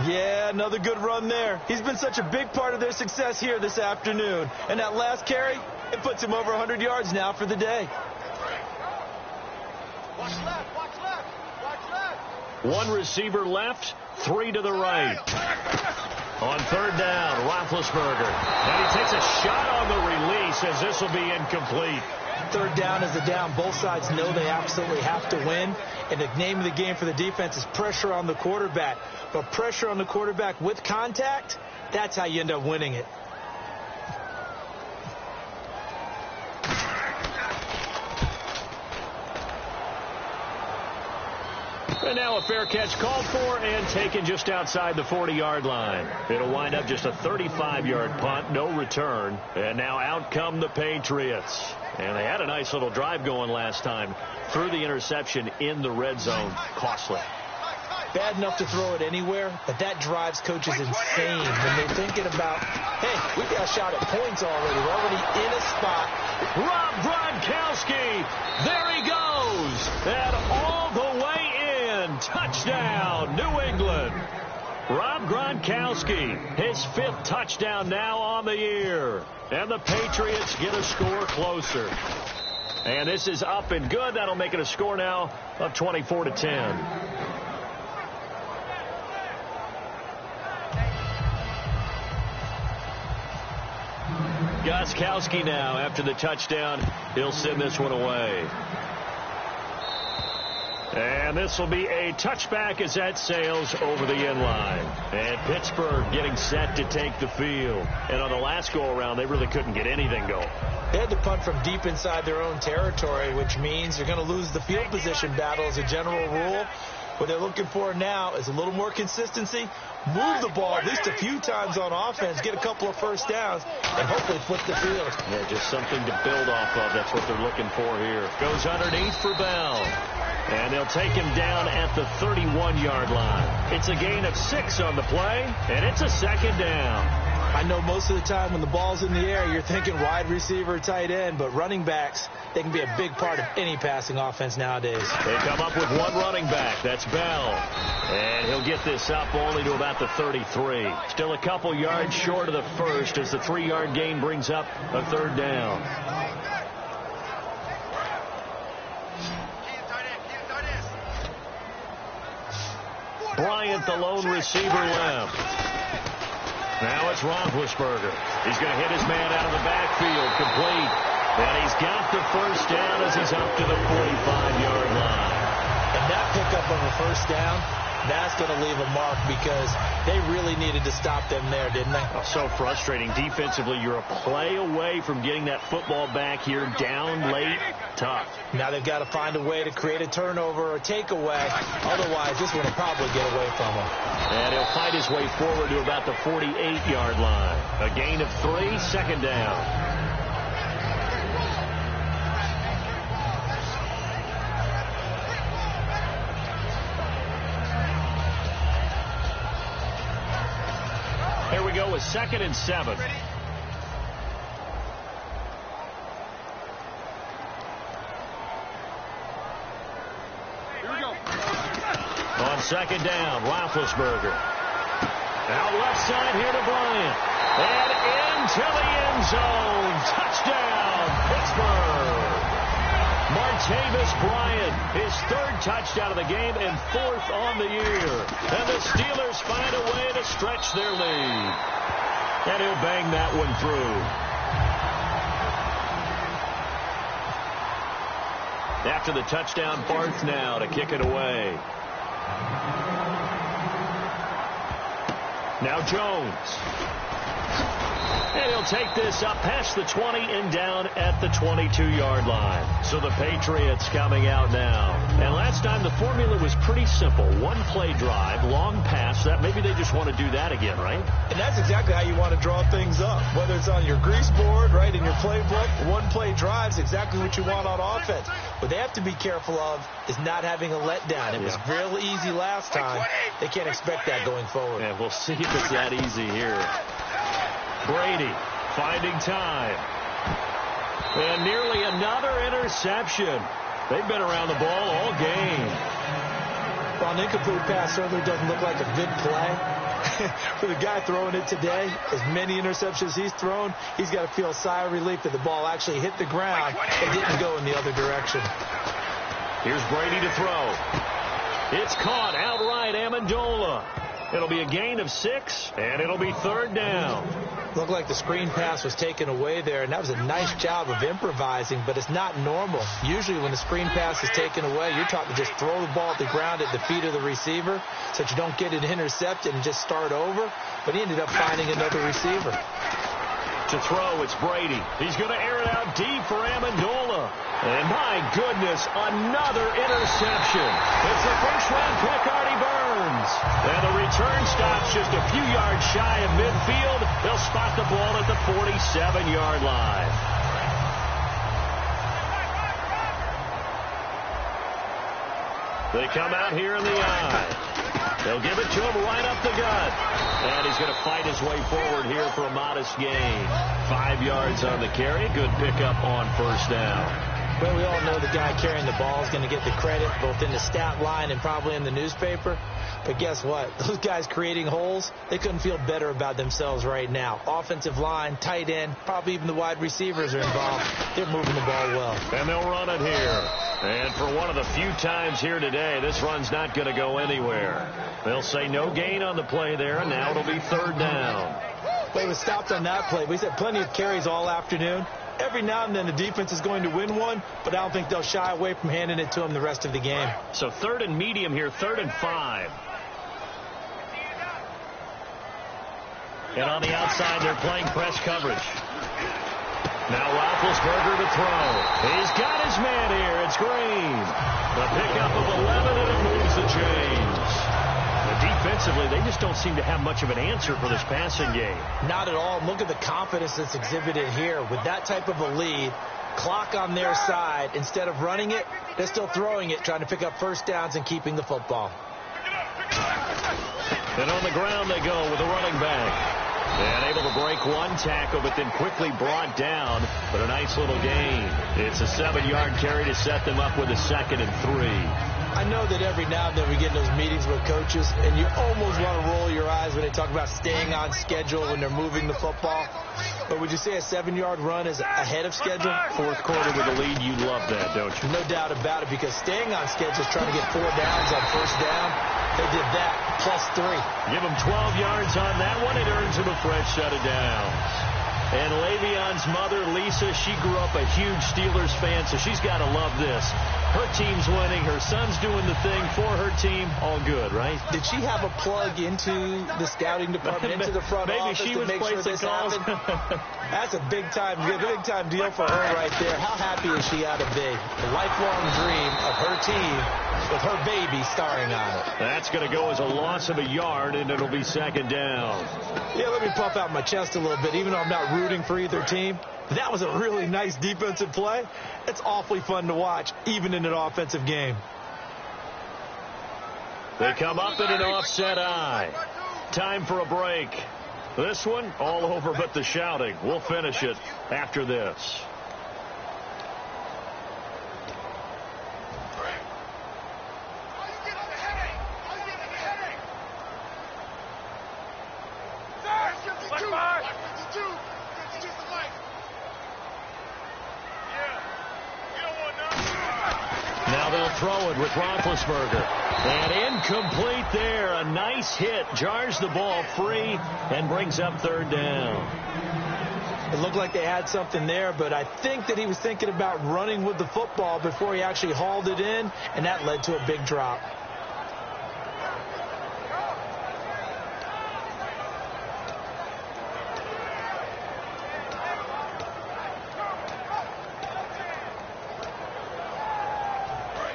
Yeah, another good run there. He's been such a big part of their success here this afternoon. And that last carry, it puts him over 100 yards now for the day. Watch left, watch left, watch left. 1 receiver left, 3 to the right. On 3rd down, Roethlisberger. And he takes a shot on the release as this will be incomplete. 3rd down is a down. Both sides know they absolutely have to win. And the name of the game for the defense is pressure on the quarterback. But pressure on the quarterback with contact, that's how you end up winning it. And now a fair catch called for and taken just outside the 40-yard line. It'll wind up just a 35-yard punt, no return. And now out come the Patriots. And they had a nice little drive going last time. Threw the interception in the red zone. Costly. Bad enough to throw it anywhere, but that drives coaches insane when they're thinking about, hey, we got a shot at points already. We're already in a spot. Rob Gronkowski. There he goes. And all the way in. Touchdown, New England. Rob Gronkowski, his 5th touchdown now on the year. And the Patriots get a score closer. And this is up and good. That'll make it a score now of 24-10. Gostkowski now, after the touchdown, he'll send this one away. And this will be a touchback as that sails over the end line. And Pittsburgh getting set to take the field. And on the last go-around, they really couldn't get anything going. They had to punt from deep inside their own territory, which means you're going to lose the field position battle as a general rule. What they're looking for now is a little more consistency, move the ball at least a few times on offense, get a couple of first downs, and hopefully flip the field. Yeah, just something to build off of. That's what they're looking for here. Goes underneath for Bell. And they'll take him down at the 31-yard line. It's a gain of 6 on the play, and it's a 2nd down. I know most of the time when the ball's in the air, you're thinking wide receiver, tight end, but running backs, they can be a big part of any passing offense nowadays. They come up with one running back. That's Bell. And he'll get this up only to about the 33. Still a couple yards short of the first as the 3-yard gain brings up a 3rd down. Bryant, the lone receiver, left. Now it's Roethlisberger. He's going to hit his man out of the backfield, complete. And he's got the first down as he's up to the 45-yard line. And that pickup of a first down, that's going to leave a mark because they really needed to stop them there, didn't they? Oh, so frustrating. Defensively, you're a play away from getting that football back here, down late, tough. Now they've got to find a way to create a turnover or takeaway. Otherwise, this one will probably get away from him. And he'll fight his way forward to about the 48-yard line. A gain of 3, 2nd down. Here we go with 2nd and 7. Ready? Here we go. On 2nd down, Roethlisberger. Out left side here to Bryant. And into the end zone. Touchdown, Pittsburgh. Martavis Bryant, his third touchdown of the game and fourth on the year. And the Steelers find a way to stretch their lead. And he'll bang that one through. After the touchdown, Barth now to kick it away. Now Jones. And he'll take this up past the 20 and down at the 22-yard line. So the Patriots coming out now. And last time the formula was pretty simple. One-play drive, long pass. That maybe they just want to do that again, right? And that's exactly how you want to draw things up. Whether it's on your grease board, right, in your playbook, one-play drive is exactly what you want on offense. What they have to be careful of is not having a letdown. It was real easy last time. They can't expect that going forward. Yeah, we'll see if it's that easy here. Brady finding time. And nearly another interception. They've been around the ball all game. Well, an incomplete pass certainly doesn't look like a good play. For the guy throwing it today, as many interceptions he's thrown, he's got to feel a sigh of relief that the ball actually hit the ground and didn't go in the other direction. Here's Brady to throw. It's caught outright, Amendola. It'll be a gain of 6, and it'll be third down. Looked like the screen pass was taken away there, and that was a nice job of improvising, but it's not normal. Usually when the screen pass is taken away, you're taught to just throw the ball at the ground at the feet of the receiver so that you don't get it intercepted and just start over, but he ended up finding another receiver. To throw, it's Brady. He's going to air it out deep for Amendola. And my goodness, another interception. It's the first-round pick, Artie Burns. And the return stops just a few yards shy of midfield. They'll spot the ball at the 47-yard line. They come out here in the eye. They'll give it to him right up the gut. And he's going to fight his way forward here for a modest gain. 5 yards on the carry. Good pickup on first down. Well, we all know the guy carrying the ball is going to get the credit both in the stat line and probably in the newspaper. But guess what? Those guys creating holes, they couldn't feel better about themselves right now. Offensive line, tight end, probably even the wide receivers are involved. They're moving the ball well. And they'll run it here. And for one of the few times here today, this run's not going to go anywhere. They'll say no gain on the play there, and now it'll be third down. Well, it was stopped on that play. We've had plenty of carries all afternoon. Every now and then the defense is going to win one, but I don't think they'll shy away from handing it to him the rest of the game. So third and medium here, 3rd and 5. And on the outside, they're playing press coverage. Now Roethlisberger to throw. He's got his man here. It's Green. The pickup of 11, and it moves the chains. Defensively, they just don't seem to have much of an answer for this passing game. Not at all. Look at the confidence that's exhibited here. With that type of a lead, clock on their side, instead of running it, they're still throwing it, trying to pick up first downs and keeping the football. And on the ground they go with a running back. And able to break one tackle, but then quickly brought down. But a nice little gain. It's a 7-yard carry to set them up with a 2nd and 3. I know that every now and then we get in those meetings with coaches, and you almost want to roll your eyes when they talk about staying on schedule when they're moving the football. But would you say a 7-yard run is ahead of schedule? 4th quarter with a lead, you love that, don't you? No doubt about it, because staying on schedule is trying to get 4 downs on first down. They did that, +3. Give them 12 yards on that one. It earns them a fresh set of downs. And Le'Veon's mother, Lisa, she grew up a huge Steelers fan, so she's got to love this. Her team's winning. Her son's doing the thing for her team. All good, right? Did she have a plug into the scouting department, into the front office she to was make sure this happened? That's a big-time deal for her right there. How happy is she ought to be? The lifelong dream of her team with her baby starring on it. That's going to go as a loss of a yard, and it'll be 2nd down. Yeah, let me puff out my chest a little bit, even though I'm not rooting for either team. That was a really nice defensive play. It's awfully fun to watch, even in an offensive game. They come up in an offset eye. Time for a break. This one, all over but the shouting. We'll finish it after this. Now they'll throw it with Roethlisberger. And incomplete there. A nice hit. Jars the ball free and brings up third down. It looked like they had something there, but I think that he was thinking about running with the football before he actually hauled it in, and that led to a big drop.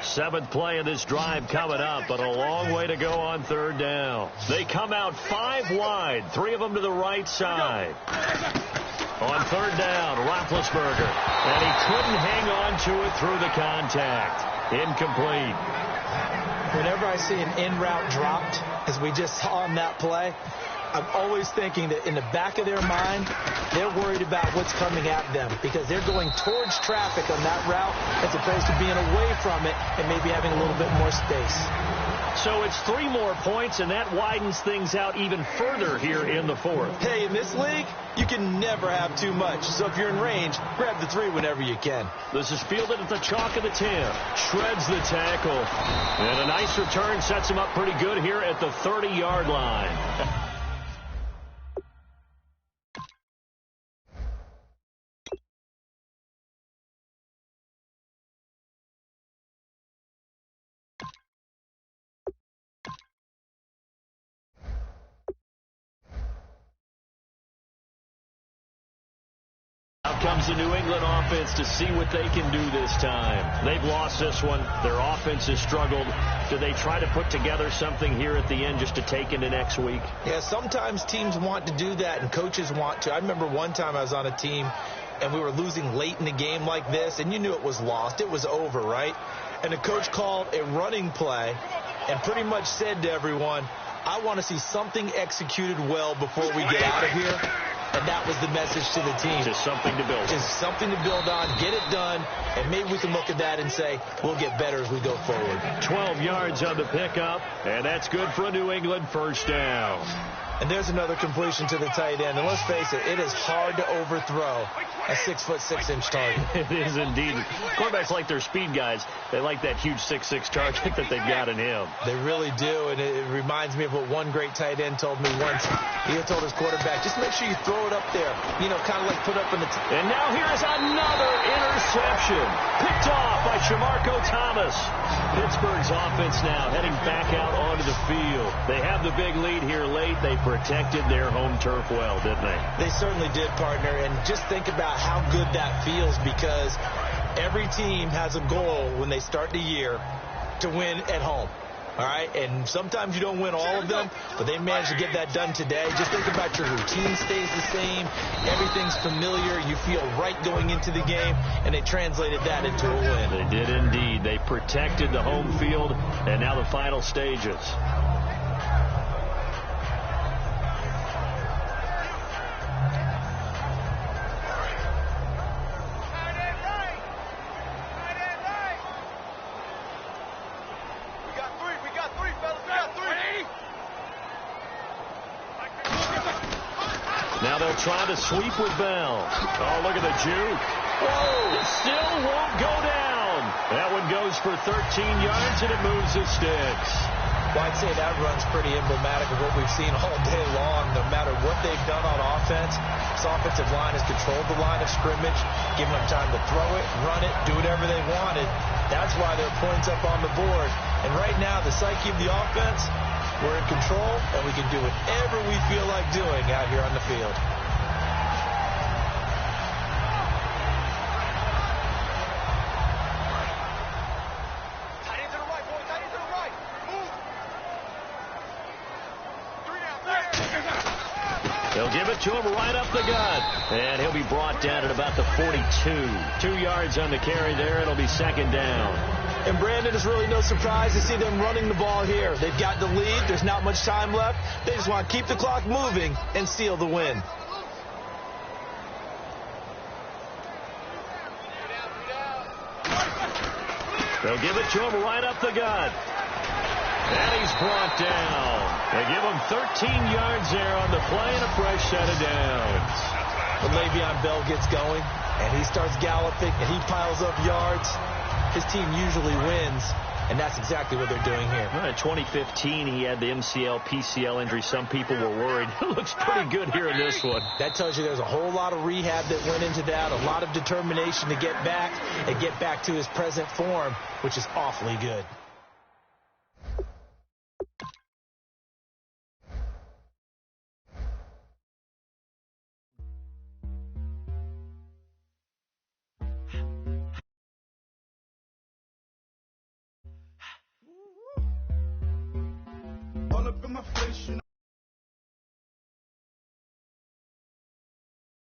Seventh play of this drive coming up, but a long way to go on third down. They come out 5 wide, 3 of them to the right side. On third down, Roethlisberger, and he couldn't hang on to it through the contact. Incomplete. Whenever I see an in-route dropped, as we just saw on that play, I'm always thinking that in the back of their mind, they're worried about what's coming at them because they're going towards traffic on that route as opposed to being away from it and maybe having a little bit more space. So it's 3 more points, and that widens things out even further here in the fourth. Hey, in this league, you can never have too much. So if you're in range, grab the 3 whenever you can. This is fielded at the chalk of the 10. Shreds the tackle. And a nice return sets him up pretty good here at the 30-yard line. Out comes the New England offense to see what they can do this time. They've lost this one. Their offense has struggled. Do they try to put together something here at the end just to take into next week? Yeah, sometimes teams want to do that and coaches want to. I remember one time I was on a team and we were losing late in the game like this, and you knew it was lost. It was over, right? And the coach called a running play and pretty much said to everyone, I want to see something executed well before we get out of here. And that was the message to the team. Just something to build on. Just something to build on, get it done, and maybe we can look at that and say, we'll get better as we go forward. 12 yards on the pickup, and that's good for a New England first down. And there's another completion to the tight end. And let's face it, it is hard to overthrow a 6'6" target. It is indeed. Quarterbacks like their speed guys. They like that huge 6'6" target that they've got in him. They really do, and it reminds me of what one great tight end told me once. He had told his quarterback, just make sure you throw it up there. You know, kind of like put up in the... And now here's another interception. Picked off by Shamarko Thomas. Pittsburgh's offense now heading back out onto the field. They have the big lead here late. They protected their home turf well, didn't they? They certainly did, partner. And just think about how good that feels because every team has a goal when they start the year to win at home. All right, and sometimes you don't win all of them, but they managed to get that done today. Just think about your routine stays the same. Everything's familiar. You feel right going into the game, and they translated that into a win. They did indeed. They protected the home field, and now the final stages. Now they'll try to sweep with Bell. Oh, look at the juke. Whoa, still won't go down. That one goes for 13 yards, and it moves the sticks. Well, I'd say that run's pretty emblematic of what we've seen all day long. No matter what they've done on offense, this offensive line has controlled the line of scrimmage, given them time to throw it, run it, do whatever they wanted. That's why there are points up on the board. And right now, the psyche of the offense, we're in control, and we can do whatever we feel like doing out here on the field. Tight end to the right, boy. Tight end to the right. Move. 3 down. They'll give it to him right up the gut. And he'll be brought down at about the 42. 2 yards on the carry there. It'll be second down. And Brandon, it's really no surprise to see them running the ball here. They've got the lead. There's not much time left. They just want to keep the clock moving and seal the win. They'll give it to him right up the gut. And he's brought down. They give him 13 yards there on the play and a fresh set of downs. When Le'Veon Bell gets going and he starts galloping and he piles up yards, his team usually wins, and that's exactly what they're doing here. Well, in 2015, he had the MCL, PCL injury. Some people were worried. It looks pretty good here in this one. That tells you there's a whole lot of rehab that went into that, a lot of determination to get back and get back to his present form, which is awfully good. All up in my face, you know.